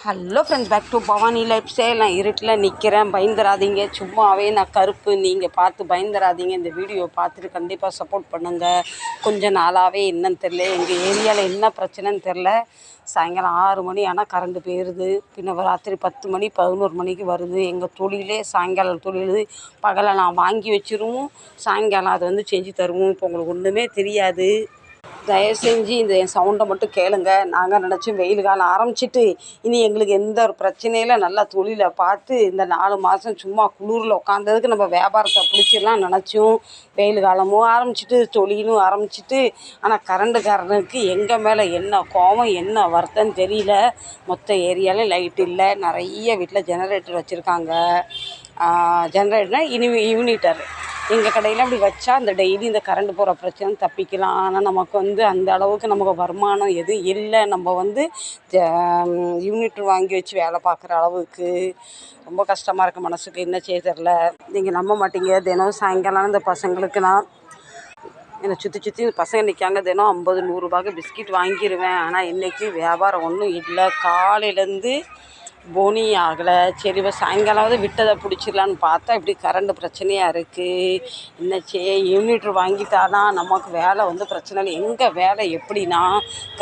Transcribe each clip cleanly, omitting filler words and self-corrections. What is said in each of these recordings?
Hello friends, back to Bhavani lifestyle. நான் இருட்டில் நிற்கிறேன், பயந்துராதீங்க. சும்மாவே நான் கருப்பு, நீங்கள் பார்த்து பயந்துராதீங்க. இந்த வீடியோ பார்த்துட்டு கண்டிப்பாக சப்போர்ட் பண்ணுங்கள். கொஞ்ச நாளாகவே என்னன்னு தெரில, எங்கள் ஏரியாவில் என்ன பிரச்சனைன்னு தெரில. சாயங்காலம் 6 மணி ஆனால் கரண்ட்டு போயிடுது. பின்ன ராத்திரி 10 மணி 11 மணிக்கு வருது. எங்கள் தொழிலே சாயங்காலம் தொழில். பகலை நான் வாங்கி வச்சிருவோம், சாயங்காலம் அதை செஞ்சு தருவோம். இப்போ உங்களுக்கு ஒன்றுமே தெரியாது. தயவு செஞ்சு இந்த என் சவுண்டை மட்டும் கேளுங்க. நாங்கள் நினச்சோம் வெயில் காலம் ஆரம்பிச்சிட்டு இனி எங்களுக்கு எந்த ஒரு பிரச்சனையில் நல்லா தொழிலை பார்த்து இந்த 4 மாதம் சும்மா குளிரில் உட்காந்ததுக்கு நம்ம வியாபாரத்தை பிடிச்சிடலாம் நினச்சோம். வெயில் காலமும் ஆரம்பிச்சிட்டு தொழிலும் ஆரம்பிச்சிட்டு, ஆனால் கரண்டுக்காரனுக்கு எங்கள் மேலே என்ன கோபம் என்ன வருத்தன்னு தெரியல. மொத்த ஏரியாவில் லைட் இல்லை. நிறைய வீட்டில் ஜெனரேட்டர் வச்சுருக்காங்க. ஜெனரேட்டர்னால் யூனிட்டர். எங்கள் கடையில் அப்படி வச்சா அந்த டெய்லி இந்த கரண்ட் போகிற பிரச்சனை தப்பிக்கலாம். ஆனால் நமக்கு அந்த அளவுக்கு நமக்கு வருமானம் எதுவும் இல்லை. நம்ம யூனிட்டர் வாங்கி வச்சு வேலை பார்க்குற அளவுக்கு ரொம்ப கஷ்டமாக இருக்குது மனசுக்கு. என்ன செய்ய தெரில. நீங்கள் நம்ப மாட்டீங்க, தினம் சாயங்காலம் இந்த பசங்களுக்கு நான் என்னை சுற்றி பசங்க நிற்காங்க. தினம் 50-100 ரூபாய்க்கு பிஸ்கட் வாங்கிடுவேன். ஆனால் இன்றைக்கி வியாபாரம் ஒன்றும் இல்லை. காலையிலேருந்து போனி ஆகலை. சரி சாயங்காலாவது விட்டதை பிடிச்சிடலான்னு பார்த்தா இப்படி கரண்டு பிரச்சனையாக இருக்குது. என்ன செய்ய? யூனிட்ரு வாங்கிட்டானா நமக்கு வேலை பிரச்சனை இல்லை. எங்கள் வேலை எப்படின்னா,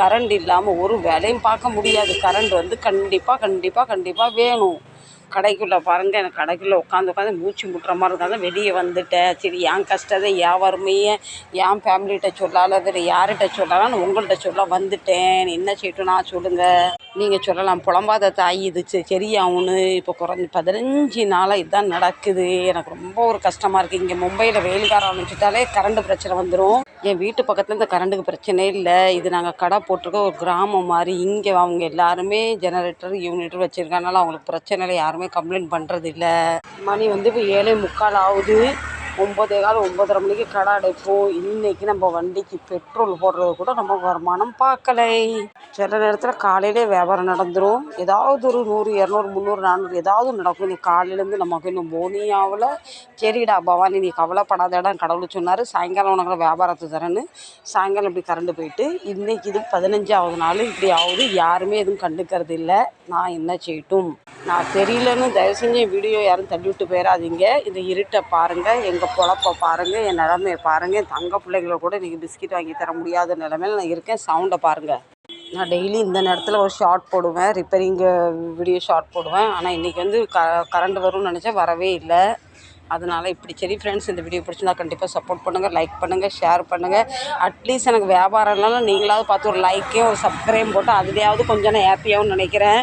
கரண்ட் இல்லாமல் ஒரு வேலையும் பார்க்க முடியாது. கரண்ட் கண்டிப்பாக வேணும். கடைக்குள்ளே பாருங்கள், எனக்கு கடைக்குள்ளே உட்காந்து மூச்சு முட்டுற மாதிரி இருந்தாலும் வெளியே வந்துட்டேன். சரி, என் கஷ்டத்தை என் வறுமையை என் ஃபேமிலிகிட்ட சொல்லால, வேறு யார்கிட்ட சொல்லலாம்னு உங்கள்கிட்ட சொல்ல வந்துட்டேன். என்ன செய்யட்டும் நான் சொல்லுங்கள். நீங்கள் சொல்லலாம், புலம்பாத தாய் இது சரியாகும்னு. இப்போ குறைஞ்சி 15 நாளாக இதுதான் நடக்குது. எனக்கு ரொம்ப ஒரு கஷ்டமாக இருக்குது. இங்கே மும்பையில் வெயில் காலம் ஆரம்பிச்சிட்டாலே கரண்ட் பிரச்சனை வந்துடும். என் வீட்டு பக்கத்தில் இந்த கரண்ட்டுக்கு பிரச்சனையே இல்லை. இது நாங்கள் கடை போட்டிருக்க ஒரு கிராமம் மாதிரி. இங்கே அவங்க எல்லாருமே ஜெனரேட்டர் யூனிட்டர் வச்சுருக்கனால அவங்களுக்கு பிரச்சனை இல்லை. யாருமே கம்ப்ளைண்ட் பண்ணுறது இல்லை. மணி இப்போ 7:45 ஆகுது. 9:15 9:30 மணிக்கு கடை அடைப்போம். இன்றைக்கி நம்ம வண்டிக்கு பெட்ரோல் போடுறது கூட நம்ம வருமானம் பார்க்கலை. சில நேரத்தில் காலையிலே வியாபாரம் நடந்துடும். ஏதாவது ஒரு 100 200 300 400 ஏதாவது நடக்கும். இன்னைக்கு காலையிலேருந்து நமக்கு இன்னும் போனியாவில். சரிடா பவானி, நீ கவலைப்படாதடா, கடவுள் சொன்னார் சாயங்காலம் உனக்கு வியாபாரத்தை தரேன்னு. சாயங்காலம் இப்படி கரண்ட் போயிட்டு இன்றைக்கி இது 15ஆவது நாள் இப்படி ஆகுது. யாருமே எதுவும் கண்டுக்கிறது இல்லை. நான் என்ன செய்யட்டும்? நான் தெரியலன்னு தயவு செஞ்சு என் வீடியோ யாரும் தள்ளி விட்டு போயிடாதீங்க. இந்த இருட்டை பாருங்கள், எங்கள் பொழப்பை பாருங்கள், என் நிலமையை பாருங்கள். என் தங்க பிள்ளைகளை கூட இன்றைக்கி பிஸ்கட் வாங்கி தர முடியாத நிலமையில் நான் இருக்கேன். சவுண்டை பாருங்கள். நான் டெய்லி இந்த நேரத்தில் ஒரு ஷார்ட் போடுவேன், ரிப்பேரிங்கு வீடியோ ஷார்ட் போடுவேன். ஆனால் இன்றைக்கி கரண்ட் வரும்னு நினச்சா வரவே இல்லை. அதனால் இப்படி. சரி ஃப்ரெண்ட்ஸ், இந்த வீடியோ பிடிச்சிருந்தா கண்டிப்பாக சப்போர்ட் பண்ணுங்கள், லைக் பண்ணுங்கள், ஷேர் பண்ணுங்கள். அட்லீஸ்ட் எனக்கு வியாபாரம் இல்லைனாலும் நீங்களாவது பார்த்து ஒரு லைக்கையும் ஒரு சப்ஸ்கிரைப் போட்டு அதுலேயாவது கொஞ்சம் நான் ஹாப்பியாகவும் நினைக்கிறேன்.